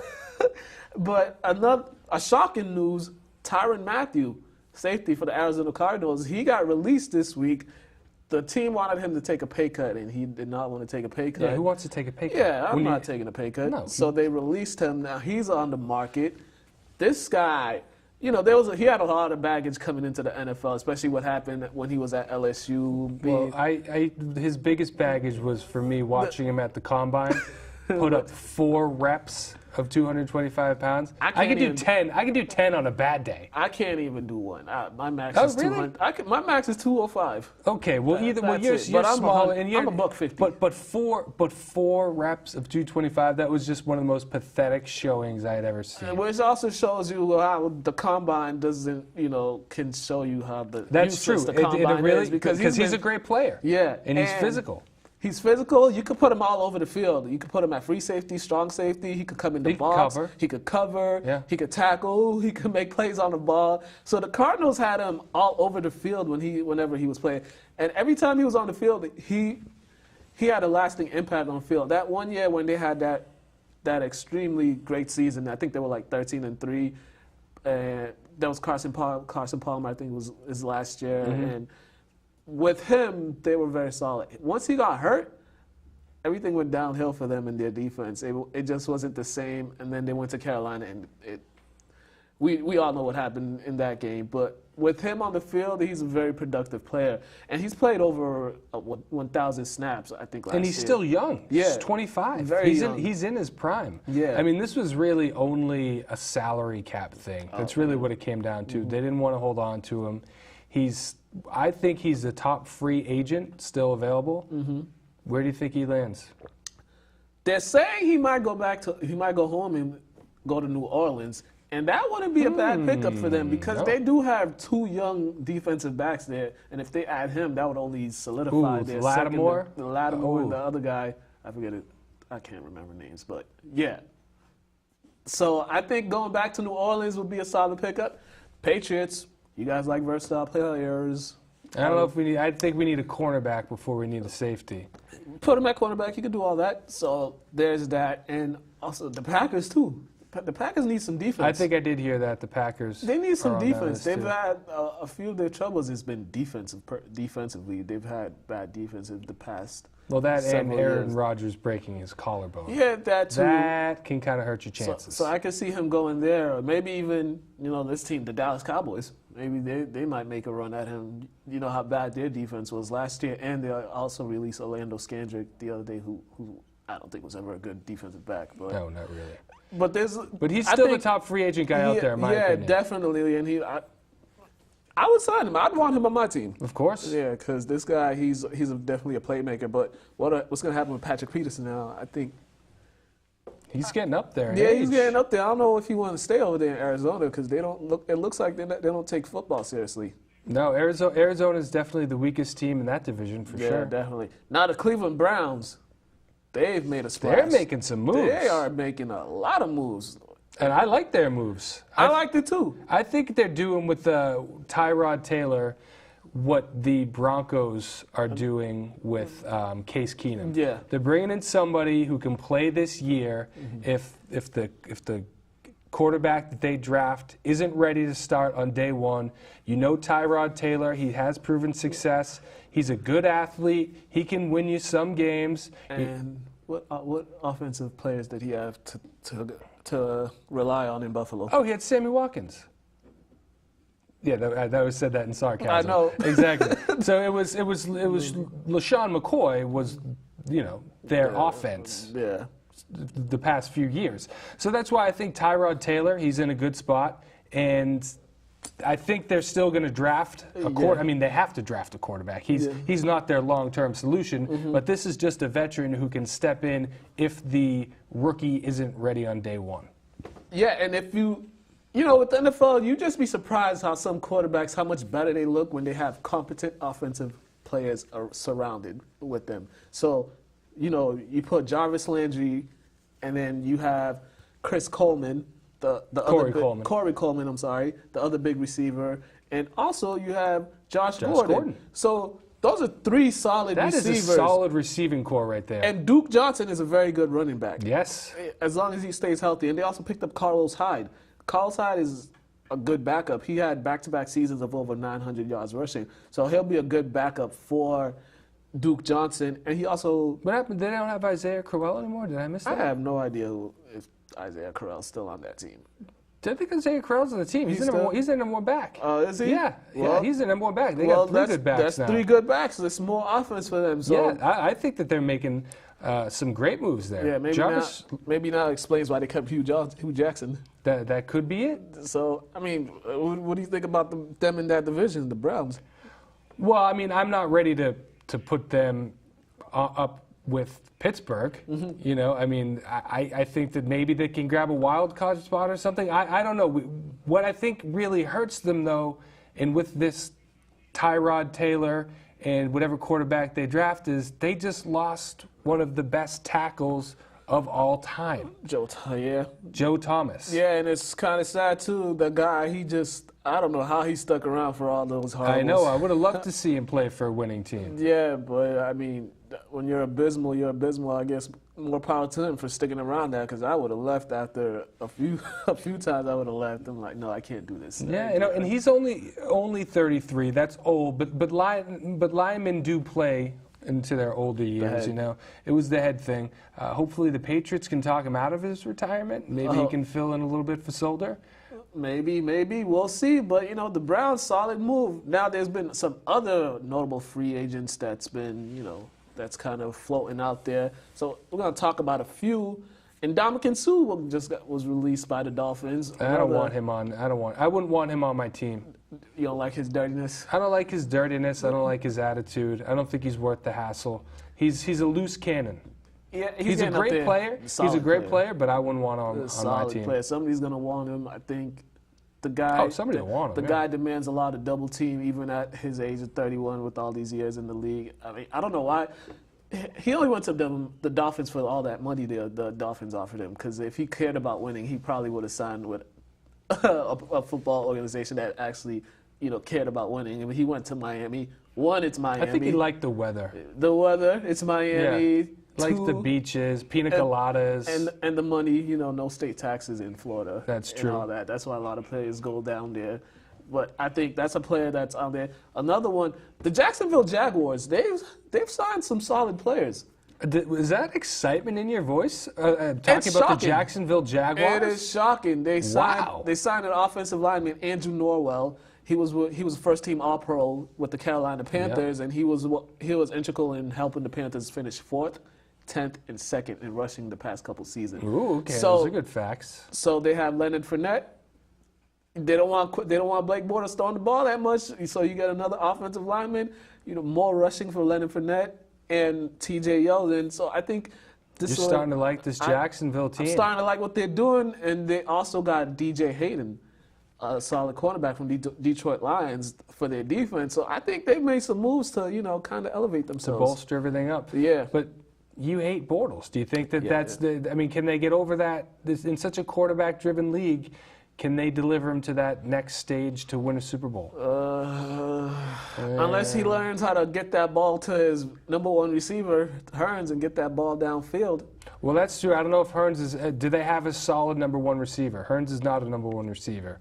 But a shocking news, Tyrann Mathieu, safety for the Arizona Cardinals, he got released this week. the team wanted him to take a pay cut, and he did not want to take a pay cut. Yeah, who wants to take a pay cut? Yeah, I'm not taking a pay cut. No. So they released him. Now he's on the market. This guy, he had a lot of baggage coming into the NFL, especially what happened when he was at LSU. Well, his biggest baggage was for me watching him at the combine, put up 4 reps of 225 pounds. I could do 10. I could do 10 on a bad day. I can't even do one. My max is 200. My max is 205. Okay, well you're small and you're I'm a $150. But 4 reps of 225. That was just one of the most pathetic showings I had ever seen. Which also shows you how the combine doesn't, can show you how that's true. The combine really, is because he's a great player. Yeah, and he's physical. He's physical. You could put him all over the field. You could put him at free safety, strong safety. He could come in the box. He could cover. Yeah. He could tackle. He could make plays on the ball. So the Cardinals had him all over the field whenever he was playing. And every time he was on the field, he had a lasting impact on the field. That one year when they had that extremely great season, I think they were like 13-3, and that was Carson Palmer. I think it was his last year, and with him, they were very solid. Once he got hurt, everything went downhill for them in their defense. It just wasn't the same. And then they went to Carolina, and we all know what happened in that game. But with him on the field, he's a very productive player. And he's played over 1,000 snaps, I think, last year. And he's still young. Yeah. He's 25. Very young. He's in his prime. Yeah. I mean, this was really only a salary cap thing. That's really what it came down to. They didn't want to hold on to him. I think he's the top free agent still available. Where do you think he lands? They're saying he might go home and go to New Orleans, and that wouldn't be a bad pickup for them because they do have 2 young defensive backs there, and if they add him, that would only solidify their Lattimore? second. The Lattimore and the other guy, I forget it. I can't remember names, but yeah. So I think going back to New Orleans would be a solid pickup. Patriots. You guys like versatile players. I don't know if we need. I think we need a cornerback before we need a safety. Put him at cornerback. You can do all that. So there's that, and also the Packers too. The Packers need some defense. I think I did hear that the Packers. They need some defense. They've too. had a few of their troubles has been defensively. They've had bad defense in the past. Well, that and Aaron years. Rodgers breaking his collarbone. Yeah, that too. That can kind of hurt your chances. So I can see him going there, or maybe even this team, the Dallas Cowboys. Maybe they might make a run at him. You know how bad their defense was last year, and they also released Orlando Scandrick the other day, who I don't think was ever a good defensive back. But no, not really. But he's still the top free agent guy out there, in my opinion. Yeah, definitely, and I would sign him. I'd want him on my team. Of course. Yeah, because this guy, he's definitely a playmaker. But what's going to happen with Patrick Peterson now? I think he's getting up there. He's getting up there. I don't know if he wants to stay over there in Arizona because they don't look. It looks like they don't take football seriously. No, Arizona is definitely the weakest team in that division for sure. Yeah, definitely. Now the Cleveland Browns, they've made a splash. They're making some moves. They are making a lot of moves. And I like their moves. I liked it too. I think they're doing with Tyrod Taylor what the Broncos are doing with Case Keenum. Yeah. They're bringing in somebody who can play this year if the quarterback that they draft isn't ready to start on day one. You know Tyrod Taylor, he has proven success. He's a good athlete. He can win you some games. And what offensive players did he have to rely on in Buffalo? Oh, he had Sammy Watkins. Yeah, that was said that in sarcasm. I know exactly. So it was LaShawn McCoy was their offense. Yeah. The past few years. So that's why I think Tyrod Taylor, he's in a good spot, and I think they're still going to draft a quarterback. I mean, they have to draft a quarterback. He's not their long-term solution, but this is just a veteran who can step in if the rookie isn't ready on day one. Yeah, and if with the NFL, you just be surprised how some quarterbacks, how much better they look when they have competent offensive players surrounded with them. So, you put Jarvis Landry, and then you have Chris Coleman, Corey Coleman, I'm sorry, the other big receiver, and also you have Josh Gordon. So those are 3 solid receivers. That is a solid receiving core right there. And Duke Johnson is a very good running back. Yes. As long as he stays healthy. And they also picked up Carlos Hyde. Carlos Hyde is a good backup. He had back-to-back seasons of over 900 yards rushing, so he'll be a good backup for Duke Johnson. And he also. What happened? They don't have Isaiah Crowell anymore? Did I miss that? I have no idea if Isaiah Crowell's still on that team. I think Isaiah Crowell's on the team. He's their number one back. Is he? Yeah, Well, he's their number one back. They got three good backs that's now. three good backs. There's more offense for them. So. Yeah, I think that they're making some great moves there. Yeah, maybe now explains why they kept Hugh Jackson. That could be it. So, I mean, what do you think about them in that division, the Browns? Well, I mean, I'm not ready to put them up with Pittsburgh. Mm-hmm. You know, I mean, I think that maybe they can grab a wild card spot or something. I don't know. What I think really hurts them, though, and with this Tyrod Taylor and whatever quarterback they draft is, they just lost one of the best tackles of all time. Joe Thomas. Yeah, and it's kind of sad, too. The guy, I don't know how he stuck around for all those horribles. I know. I would have loved to see him play for a winning team. Yeah, but, I mean, when you're abysmal, I guess more power to him for sticking around there, because I would have left after a few times. I would have left. I'm like, no, I can't do this. Yeah, you know, and he's only 33. That's old, but linemen do play into their older years, you know. It was the head thing. Hopefully the Patriots can talk him out of his retirement. Maybe he can fill in a little bit for Solder. Maybe. We'll see. But, you know, the Browns, solid move. Now there's been some other notable free agents that's been, you know, that's kind of floating out there. So we're going to talk about a few. And Ndamukong Suh was released by the Dolphins. I don't want him on. I wouldn't want him on my team. You don't like his dirtiness? I don't like his dirtiness. I don't like his attitude. I don't think he's worth the hassle. He's a loose cannon. Yeah, he's a great player. He's a great player, but I wouldn't want him on my team. Player. Somebody's going to want him. I think the guy. Somebody will want him. The guy demands a lot of double team, even at his age of 31, with all these years in the league. I mean, I don't know why. He only went to the Dolphins for all that money the Dolphins offered him. Because if he cared about winning, he probably would have signed with a football organization that actually, you know, cared about winning. I mean, he went to Miami. One, it's Miami. I think he liked the weather. It's Miami. Yeah. Likes the beaches, pina coladas. And the money, you know, no state taxes in Florida. That's true. And all that. That's why a lot of players go down there. But I think that's a player that's on there. Another one, the Jacksonville Jaguars, they've signed some solid players. Is that excitement in your voice? Talking about the Jacksonville Jaguars? It is shocking. They signed an offensive lineman, Andrew Norwell. He was first team All-Pro with the Carolina Panthers, and he was integral in helping the Panthers finish 4th, 10th, and 2nd in rushing the past couple seasons. Ooh, okay, those are good facts. So they have Leonard Fournette. They don't want Blake Bortles throwing the ball that much, so you get another offensive lineman. You know, more rushing for Leonard Fournette and T.J. Yeldon. So I think you're starting to like this Jacksonville team. I'm starting to like what they're doing, and they also got D.J. Hayden, a solid cornerback from Detroit Lions, for their defense. So I think they've made some moves to, you know, kind of elevate themselves. To bolster everything up. Yeah. But you hate Bortles. Do you think I mean, can they get over that? In such a quarterback-driven league, can they deliver him to that next stage to win a Super Bowl? Unless he learns how to get that ball to his number one receiver, Hearns, and get that ball downfield. Well, that's true. I don't know if Hearns is. Do they have a solid number one receiver? Hearns is not a number one receiver.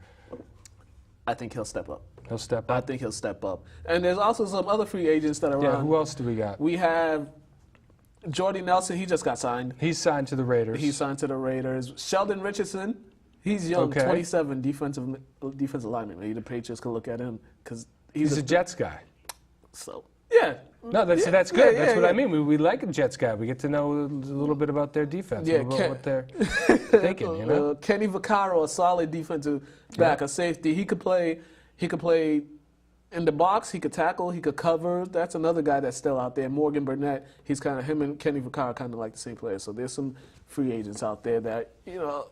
I think he'll step up. He'll step up? I think he'll step up. And there's also some other free agents that are around. Yeah, who else do we got? We have Jordy Nelson. He just got signed. He's signed to the Raiders. He's signed to the Raiders. Sheldon Richardson. He's young, 27, defensive lineman. Maybe the Patriots could look at him because he's a Jets guy. So, yeah. No, that's good. That's what I mean. We like a Jets guy. We get to know a little bit about their defense, what they're thinking. You know, Kenny Vaccaro, a solid defensive back, a safety. He could play in the box. He could tackle. He could cover. That's another guy that's still out there. Morgan Burnett. He's kind of him and Kenny Vaccaro kind of like the same player. So there's some free agents out there that, you know.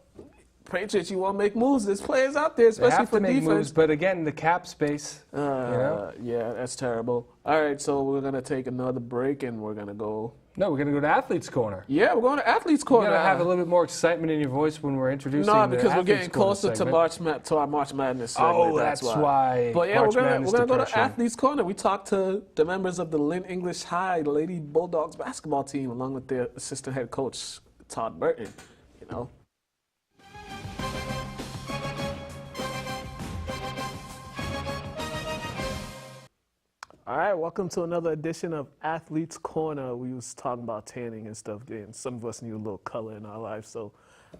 Patriots, you want to make moves. There's players out there, especially for defense. Moves, but again, the cap space. You know? Yeah, that's terrible. All right, so we're going to take another break, and we're going to go. No, we're going to go to Athletes Corner. Yeah, we're going to Athletes Corner. You got to have a little bit more excitement in your voice when we're introducing the because we're getting closer to our March Madness segment. Oh, that's why. But yeah, we're going to go to Athletes Corner. We talked to the members of the Lynn English High Lady Bulldogs basketball team, along with their assistant head coach, Todd Burton. You know. All right, welcome to another edition of Athletes Corner. We was talking about tanning and stuff, and some of us need a little color in our life. So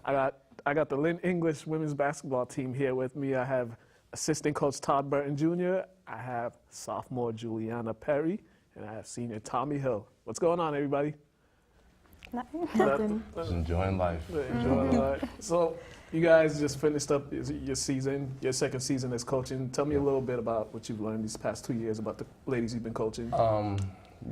I got the Lynn English women's basketball team here with me. I have assistant coach Todd Burton Jr., I have sophomore Julianna Perry, and I have senior Tommi Hill. What's going on, everybody? Nothing. Just enjoying life. Enjoying life. So you guys just finished up your season, your second season as coaching. Tell me a little bit about what you've learned these past 2 years about the ladies you've been coaching.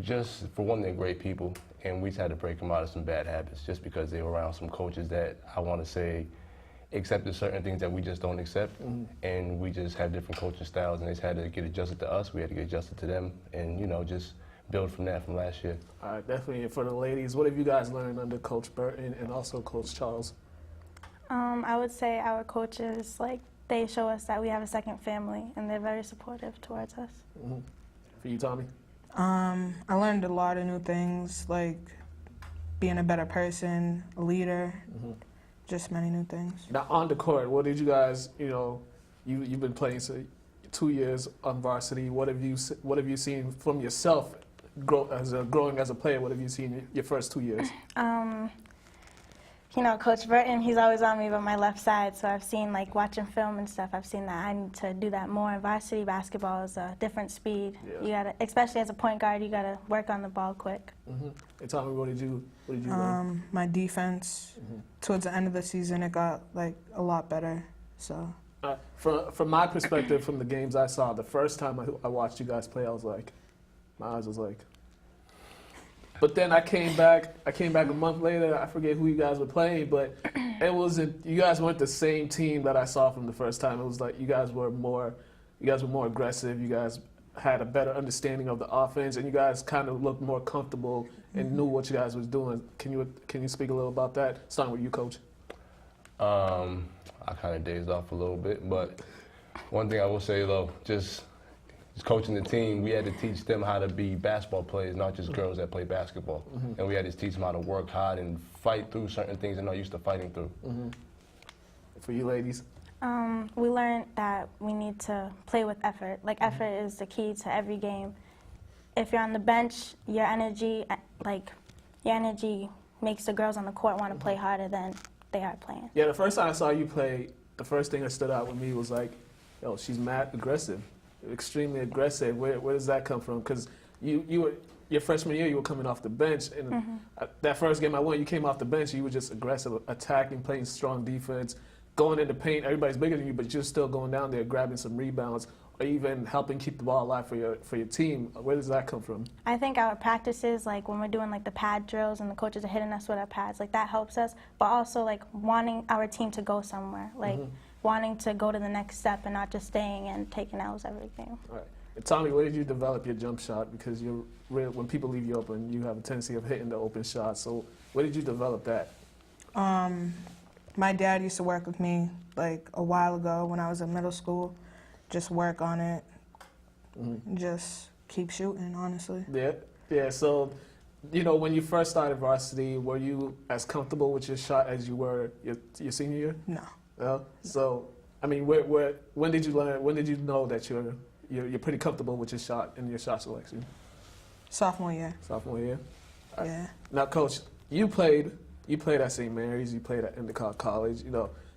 Just for one, they're great people, and we just had to break them out of some bad habits just because they were around some coaches that I want to say accepted certain things that we just don't accept, and we just have different coaching styles, and they just had to get adjusted to us. We had to get adjusted to them, and just build from that from last year. All right, definitely. And for the ladies, what have you guys learned under Coach Burton and also Coach Charles? I would say our coaches, they show us that we have a second family, and they're very supportive towards us. For you, Tommi? I learned a lot of new things, like being a better person, a leader, just many new things. Now, on the court, what did you guys, you've been playing 2 years on varsity. What have you seen from yourself growing as a player? What have you seen your first 2 years? Coach Burton, he's always on me by my left side, so I've seen, watching film and stuff, I've seen that I need to do that more. Varsity basketball is a different speed. Yeah. You gotta, especially as a point guard, you gotta work on the ball quick. Hey, Tommi, what did you learn? My defense, towards the end of the season, it got, a lot better, so. From my perspective, from the games I saw, the first time I watched you guys play, I was like, my eyes was like. But then I came back a month later. I forget who you guys were playing, but you guys weren't the same team that I saw from the first time. It was like you guys were more aggressive. You guys had a better understanding of the offense, and you guys kind of looked more comfortable and knew what you guys was doing. Can you speak a little about that? Starting with you, Coach. I kind of dazed off a little bit, but one thing I will say though, just coaching the team, we had to teach them how to be basketball players, not just girls that play basketball. And we had to teach them how to work hard and fight through certain things they're not used to fighting through. For you ladies? We learned that we need to play with effort. Effort is the key to every game. If you're on the bench, your energy makes the girls on the court want to play harder than they are playing. Yeah, the first time I saw you play, the first thing that stood out with me was yo, she's mad aggressive. Extremely aggressive. Where does that come from? Because your freshman year, you were coming off the bench, and that first game I won, you came off the bench, you were just aggressive, attacking, playing strong defense, going in the paint. Everybody's bigger than you, but you're still going down there, grabbing some rebounds, or even helping keep the ball alive for your team. Where does that come from? I think our practices, when we're doing the pad drills and the coaches are hitting us with our pads, that helps us. But also wanting our team to go somewhere, wanting to go to the next step and not just staying and taking L's every game. All right. And Tommi, where did you develop your jump shot? Because when people leave you open, you have a tendency of hitting the open shot. So where did you develop that? My dad used to work with me a while ago when I was in middle school. Just work on it. Just keep shooting, honestly. Yeah. So, when you first started varsity, were you as comfortable with your shot as you were your senior year? No. So, I mean, when did you learn? When did you know that you're pretty comfortable with your shot and your shot selection? Sophomore year. Sophomore year. Yeah. Now, Coach, you played at St. Mary's. You played at Endicott College.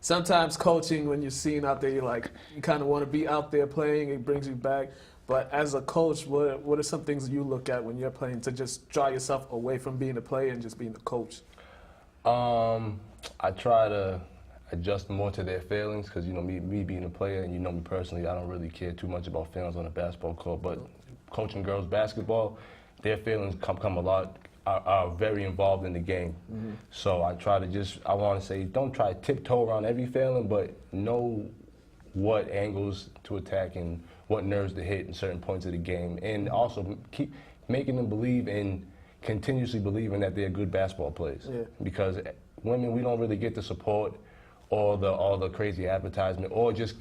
Sometimes coaching, when you're seen out there, you kind of want to be out there playing. It brings you back. But as a coach, what are some things you look at when you're playing to just draw yourself away from being a player and just being a coach? I try to adjust more to their feelings because, me being a player and me personally, I don't really care too much about feelings on a basketball court. But coaching girls basketball, their feelings are very involved in the game. So I try to I want to say, don't try to tiptoe around every feeling, but know what angles to attack and what nerves to hit in certain points of the game. And also keep making them believe and continuously believing that they're good basketball players. Yeah. Because women, we don't really get the support or all the crazy advertisement, or just,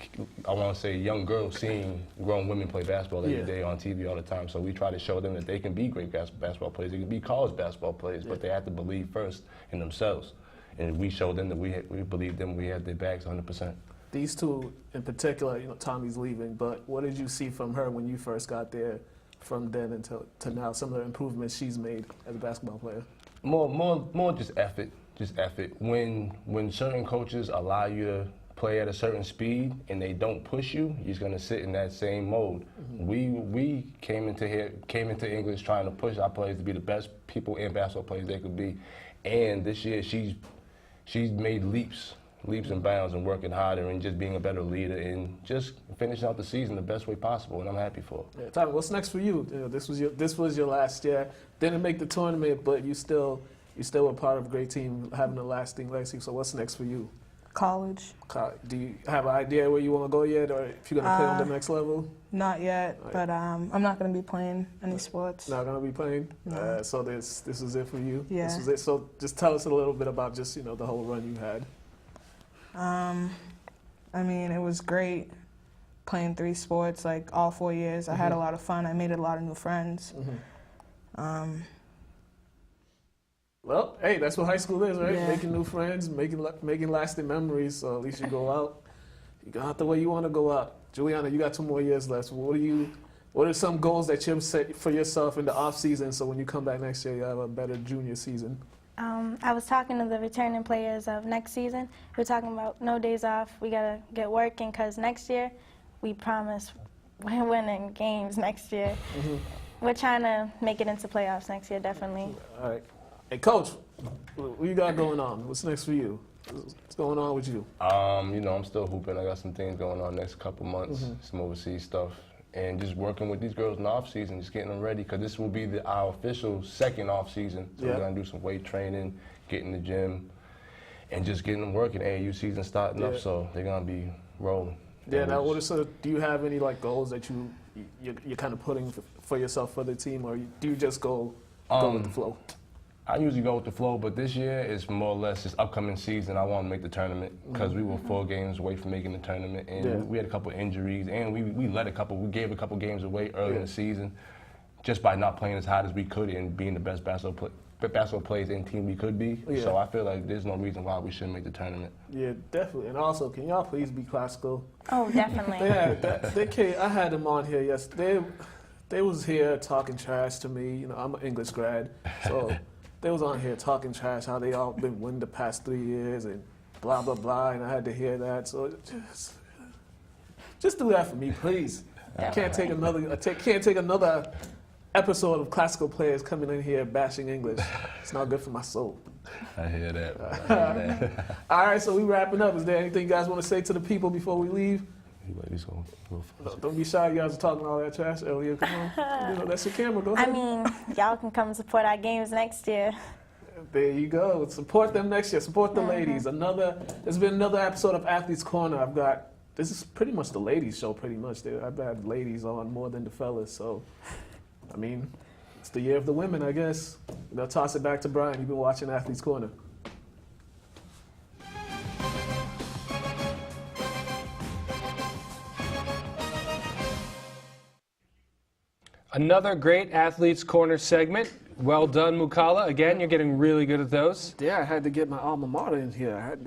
I want to say, young girls seeing grown women play basketball every day on TV all the time. So we try to show them that they can be great basketball players. They can be college basketball players, but they have to believe first in themselves. And we show them that we believe them, we have their backs 100%. These two in particular, Tommi's leaving, but what did you see from her when you first got there from then until to now? Some of the improvements she's made as a basketball player. More just effort. Just effort. When certain coaches allow you to play at a certain speed and they don't push you, you're gonna sit in that same mode. We came into English trying to push our players to be the best people and basketball players they could be. And this year she's made leaps and bounds and working harder and just being a better leader and just finishing out the season the best way possible, and I'm happy for it. Yeah, Tommi, what's next for you? This was your last year. Didn't make the tournament, but you still were part of a great team, having a lasting legacy. So what's next for you? College. Do you have an idea where you want to go yet, or if you're going to play on the next level? Not yet, but I'm not going to be playing any sports. Not going to be playing? No. So this is it for you? Yeah. This is it. So just tell us a little bit about just, the whole run you had. I mean, it was great playing 3 sports, like all 4 years. I had a lot of fun. I made a lot of new friends. Well, hey, that's what high school is, right? Yeah. Making new friends, making lasting memories. So at least you go out. You go out the way you want to go out. Julianna, you got 2 more years left. What are some goals that you've set for yourself in the off season, so when you come back next year, you have a better junior season? I was talking to the returning players of next season. We're talking about no days off. We gotta get working because next year, we promise we're winning games next year. We're trying to make it into playoffs next year, definitely. All right. Hey, Coach, what you got going on? What's next for you? What's going on with you? I'm still hooping. I got some things going on next couple months, some overseas stuff, and just working with these girls in the off season, just getting them ready, because this will be our official second off season. So we're gonna do some weight training, get in the gym, and just getting them working. AAU season starting up, so they're gonna be rolling. Yeah. Now, do you have any goals that you're kind of putting for yourself for the team, or do you just go with the flow? I usually go with the flow, but this year it's more or less this upcoming season. I want to make the tournament because we were 4 games away from making the tournament, and we had a couple injuries, and we gave a couple games away early in the season just by not playing as hard as we could and being the best basketball players and team we could be. Yeah. So I feel like there's no reason why we shouldn't make the tournament. Yeah, definitely. And also, can y'all please be classical? Oh, definitely. I had them on here yesterday. They was here talking trash to me. I'm an English grad, so. They was on here talking trash, how they all been winning the past 3 years and blah, blah, blah, and I had to hear that. So just do that for me, please. I can't take another episode of classical players coming in here bashing English. It's not good for my soul. I hear that. All right, so we wrapping up. Is there anything you guys want to say to the people before we leave? Don't be shy. You guys were talking all that trash earlier. Come on. That's your camera. Go ahead. I mean, y'all can come support our games next year. There you go. Support them next year. Support the ladies. There's been another episode of Athletes Corner. This is pretty much the ladies show, pretty much. I've had ladies on more than the fellas. So, I mean, it's the year of the women, I guess. I'll toss it back to Brian. You've been watching Athletes Corner. Another great Athletes Corner segment. Well done, Mukala. Again, you're getting really good at those. Yeah, I had to get my alma mater in here.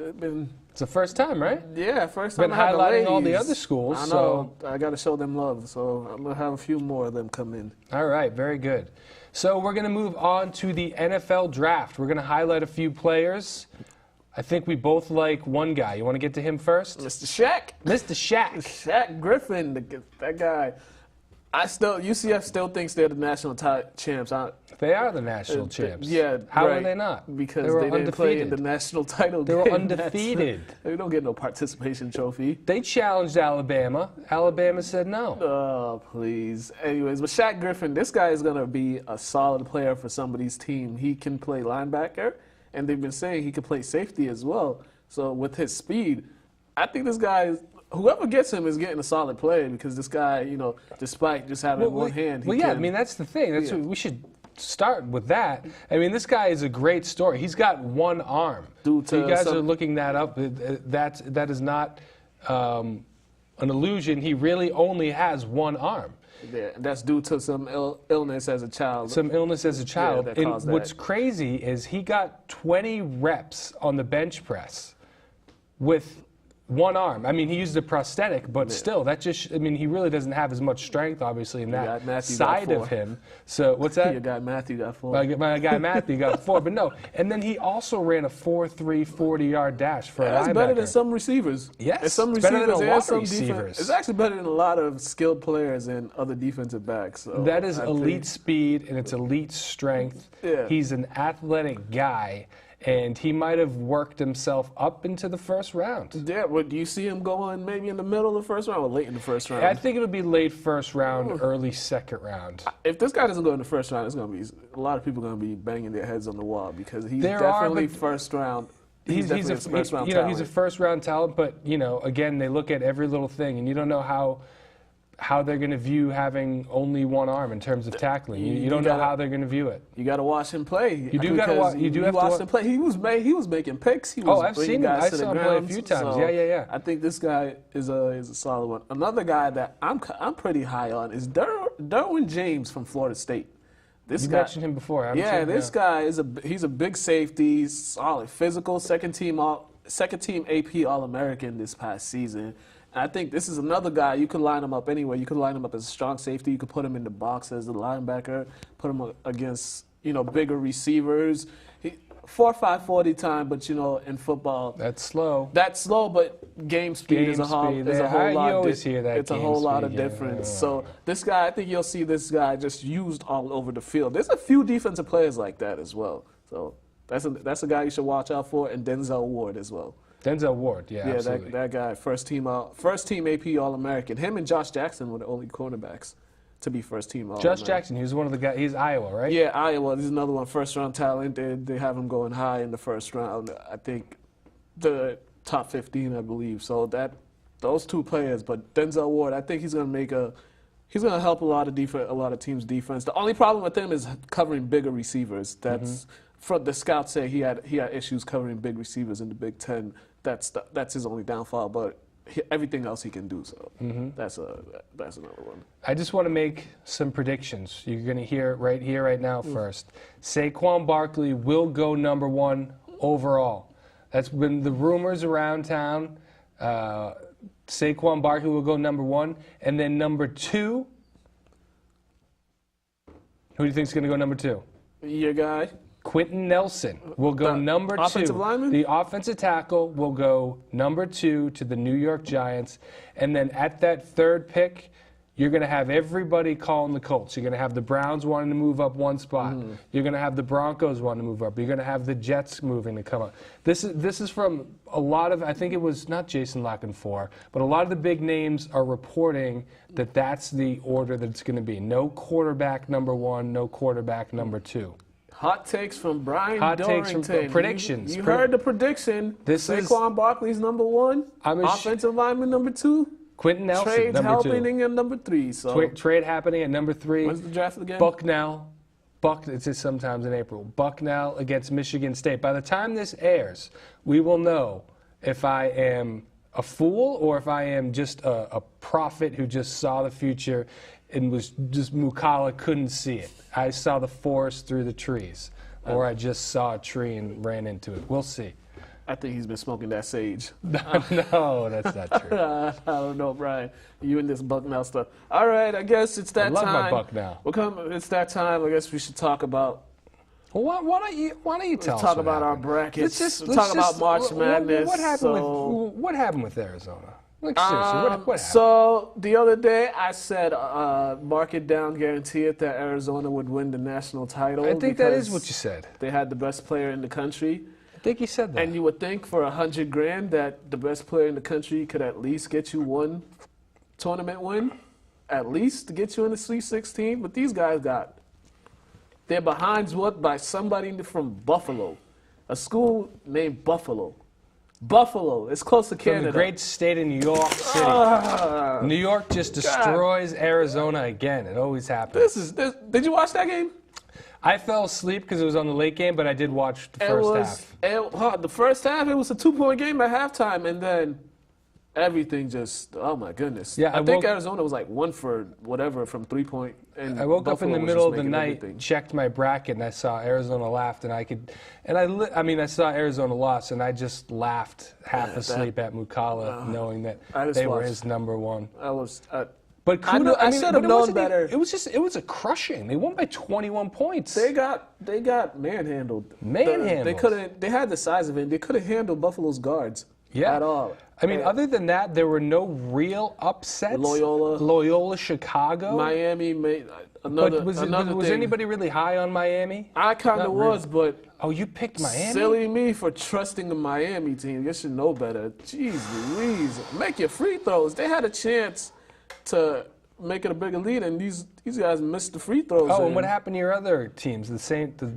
It's the first time, right? Yeah, first time. Been highlighting all the other schools. I know. I got to show them love, so I'm going to have a few more of them come in. All right, very good. So we're going to move on to the NFL draft. We're going to highlight a few players. I think we both like one guy. You want to get to him first? Mr. Shaq. Mr. Shaq. Shaq Griffin, that guy. UCF still thinks they're the national champs. They are the national champs. Yeah. How are they not? Because they were didn't undefeated. play in the national title game. They were undefeated. They don't get no participation trophy. They challenged Alabama. Alabama said no. Oh, please. Anyways, but Shaq Griffin, this guy is going to be a solid player for somebody's team. He can play linebacker, and they've been saying he can play safety as well. So with his speed, I think this guy whoever gets him is getting a solid play, because this guy, despite just having one hand, he I mean, that's the thing. We should start with that. I mean, this guy is a great story. He's got one arm. So you guys are looking that up. That is not an illusion. He really only has one arm. Yeah, that's due to some illness as a child. Some illness as a child. Yeah, and what's crazy is he got 20 reps on the bench press with one arm. I mean, he used a prosthetic, but still, that just, I mean, he really doesn't have as much strength, obviously, in that side of him. So, what's that? Your guy Mathieu got 4. My guy Mathieu got 4, but no. And then he also ran a 4.3 40-yard dash for a linebacker. That's better than some receivers. Yes, and some it's better than a lot of some receivers. It's actually better than a lot of skilled players and other defensive backs. So that is elite speed, and it's elite strength. Yeah. He's an athletic guy. And he might have worked himself up into the first round. Yeah, but do you see him going maybe in the middle of the first round or late in the first round? I think it'll be late first round, early second round. If this guy doesn't go in the first round, it's going to be a lot of people going to be banging their heads on the wall because he's definitely first round. He's a first round talent. He's a first round talent, but again, they look at every little thing, and you don't know how they're going to view having only one arm in terms of tackling. You don't know how they're going to view it. You got to watch him play. You do got to watch. You do have to watch him play. He was making picks. He was I've seen him. I saw him play a few times. So Yeah. I think this guy is a solid one. Another guy that I'm pretty high on is Derwin James from Florida State. You mentioned him before, haven't you? Yeah, this guy he's a big safety, solid, physical, second team AP All-American this past season. And I think this is another guy, you could line him up anywhere. You could line him up as a strong safety. You could put him in the box as a linebacker, put him against, bigger receivers. 4.5 40 time, but, in football. That's slow. But game speed is a whole lot. You always hear that. It's a whole lot of difference. So this guy, I think you'll see this guy just used all over the field. There's a few defensive players like that as well. So that's a guy you should watch out for, and Denzel Ward as well. Denzel Ward, yeah, absolutely. that guy, first team AP All-American. Him and Josh Jackson were the only cornerbacks to be first team All-American. Josh Jackson, he was one of the guys. He's Iowa, right? Yeah, Iowa. There's another one, first round talent. They have him going high in the first round. I think the top 15, I believe. So those two players, but Denzel Ward, I think he's going to help a lot of teams' defense. The only problem with him is covering bigger receivers. That's from the scouts say he had issues covering big receivers in the Big Ten. That's his only downfall, but everything else he can do. So that's another one. I just want to make some predictions. You're going to hear it right here, right now. First, Saquon Barkley will go number 1 overall. That's been the rumors around town. Saquon Barkley will go number 1, and then number 2. Who do you think is going to go number 2? Your guy. Quentin Nelson will go number 2. Offensive lineman? The offensive tackle will go number 2 to the New York Giants. And then at that third pick, you're going to have everybody calling the Colts. You're going to have the Browns wanting to move up one spot. You're going to have the Broncos wanting to move up. You're going to have the Jets moving to come up. This is from a lot of, I think it was not Jason Lockenfor, but a lot of the big names are reporting that that's the order that it's going to be. No quarterback number 1, no quarterback number 2. Hot takes from Brian Dorrington. Predictions. You heard the prediction. Saquon Barkley's number 1. Offensive lineman number 2. Quentin Nelson, Trade number 2. happening at number 3. So trade happening at number 3. When's the draft again? Bucknell. It's just sometimes in April. Bucknell against Michigan State. By the time this airs, we will know if I am a fool or if I am just a prophet who just saw the future and was just Mukala couldn't see it. I saw the forest through the trees, or I just saw a tree and ran into it. We'll see. I think he's been smoking that sage. No, that's not true. I don't know, Brian. You and this Bucknell stuff. All right, I guess it's that time. I love my Bucknell. It's that time. I guess we should talk about. Well, why don't you tell us? Let's talk about our brackets. Let's talk about March Madness. What happened with Arizona? Like, seriously, what happened? So the other day I said mark it down, guarantee it, that Arizona would win the national title. I think that is what you said. They had the best player in the country. I think you said that. And you would think for $100,000 that the best player in the country could at least get you one tournament win, at least to get you in the Sweet 16. But these guys they're behind by somebody from Buffalo, a school named Buffalo. Buffalo. It's close to Canada. From the great state of New York City. New York just destroys Arizona again. It always happens. Did you watch that game? I fell asleep because it was on the late game, but I did watch the first half. The first half, it was a 2-point game at halftime, and then everything just, oh my goodness. Yeah, I think Arizona was like 1 for whatever from 3-point. And I woke up in the middle of the night, everything. checked my bracket, and I saw Arizona laughed, and I saw Arizona lost, and I just laughed half asleep at Mukala, knowing that they were his number one. But kudos, I should have known better. It was a crushing. They won by 21 points. They got manhandled. Manhandled. They had the size of it. They couldn't handle Buffalo's guards at all. I mean, other than that, there were no real upsets. Loyola, Chicago. Miami made another. But was anybody really high on Miami? I kind of was, but you picked Miami. Silly me for trusting the Miami team. You should know better. Jeez Louise, make your free throws. They had a chance to make it a bigger lead, and these guys missed the free throws. Oh, and what happened to your other teams? The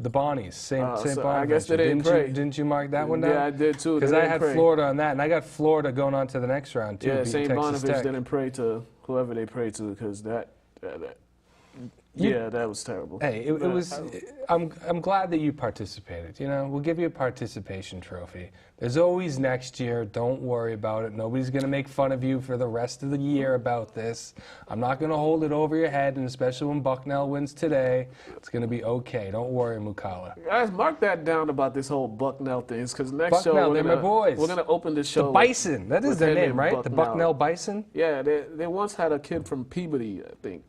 Bonnies, St. Bonaventure. I guess they didn't pray. Didn't you mark that one down? Yeah, I did too. Because I had Florida on that, and I got Florida going on to the next round too. Yeah, St. Bonaventure didn't pray to whoever they prayed to, because that was terrible. Hey, it was. I'm glad that you participated. You know, we'll give you a participation trophy. There's always next year. Don't worry about it. Nobody's going to make fun of you for the rest of the year about this. I'm not going to hold it over your head, and especially when Bucknell wins today, it's going to be okay. Don't worry, Mukala. Guys, mark that down about this whole Bucknell thing, because next show they're my boys. We're going to open the show. The Bison. That is their name, right? The Bucknell Bison? Yeah, they once had a kid from Peabody, I think.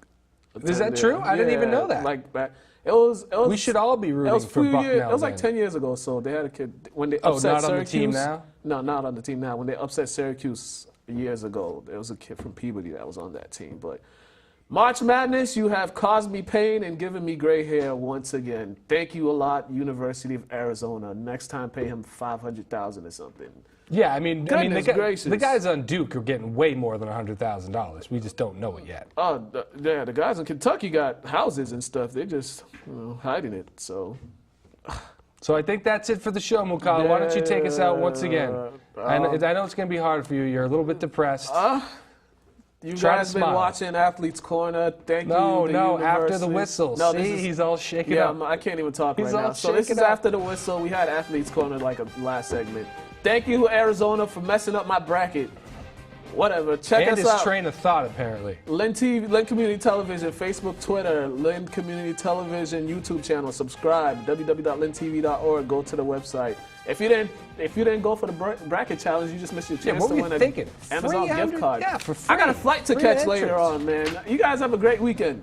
Is that true? I didn't even know that. Like back. It was. We should all be rooting for Bucknell. It was like 10 years ago. So they had a kid when they upset not Syracuse. On the team now? No, not on the team now. When they upset Syracuse years ago, there was a kid from Peabody that was on that team. But March Madness, you have caused me pain and given me gray hair once again. Thank you a lot, University of Arizona. Next time, pay him $500,000 or something. Yeah, the guys on Duke are getting way more than $100,000. We just don't know it yet. Oh, the guys in Kentucky got houses and stuff. They're just hiding it. So I think that's it for the show, Mukala. Why don't you take us out once again? I know it's going to be hard for you. You're a little bit depressed. You guys been watching Athletes Corner. Thank you. No, after the whistle. No, he's all shaken up. I can't even talk right now. So this is after the whistle. We had Athletes Corner like a last segment. Thank you, Arizona, for messing up my bracket. Whatever. Check us out. And his train of thought, apparently. Lynn Community Television, Facebook, Twitter, Lynn Community Television, YouTube channel. Subscribe. www.linntv.org. Go to the website. If you didn't go for the bracket challenge, you just missed your chance to win an Amazon gift card. Yeah, for free. I got a flight to catch later on, man. You guys have a great weekend.